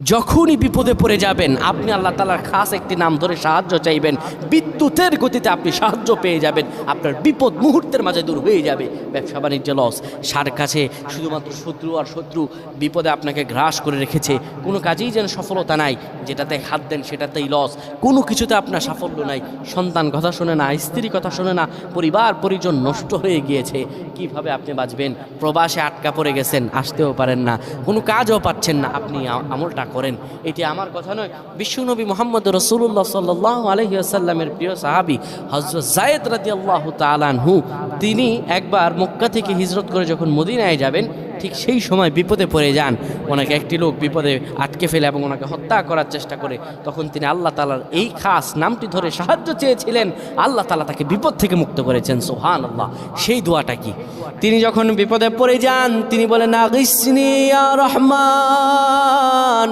যখনই বিপদে পড়ে যাবেন আপনি আল্লাহ তাআলার খাস একটি নাম ধরে সাহায্য চাইবেন, বিদ্যুতের গতিতে আপনি সাহায্য পেয়ে যাবেন, আপনার বিপদ মুহূর্তের মাঝে দূর হয়ে যাবে। ব্যবসা বাণিজ্য লস, সার কাছে শুধুমাত্র শত্রু আর শত্রু বিপদে আপনাকে গ্রাস করে রেখেছে, কোনো কাজেই যেন সফলতা নাই, যেটাতে হাত দেন সেটাতেই লস, কোনো কিছুতে আপনার সাফল্য নাই, সন্তান কথা শোনে না, স্ত্রী কথা শোনে না, পরিবার পরিজন নষ্ট হয়ে গিয়েছে, কিভাবে আপনি বাঁচবেন? প্রবাসে আটকা পড়ে গেছেন, আসতেও পারেন না, কোনো কাজও পাচ্ছেন না, আপনি আমলটা করেন। এটি আমার কথা নয়, বিশ্বনবী মুহাম্মদ রাসূলুল্লাহ সাল্লাল্লাহু আলাইহি ওয়াসাল্লামের প্রিয় সাহাবী হযরত যায়েদ রাদিয়াল্লাহু তাআলা আনহু, তিনি একবার মক্কা থেকে হিজরত করে যখন মদিনায় যাবেন, ঠিক সেই সময় বিপদে পড়ে যান। ওনাকে একটি লোক বিপদে আটকে ফেলে এবং ওনাকে হত্যা করার চেষ্টা করে। তখন তিনি আল্লাহ তাআলার এই খাস নামটি ধরে সাহায্য চেয়েছিলেন, আল্লাহ তাআলা তাকে বিপদ থেকে মুক্ত করেছেন। সুবহানাল্লাহ। সেই দোয়াটা কি? তিনি যখন বিপদে পড়ে যান তিনি বলেন, আগিসনি ইয়া রহমান।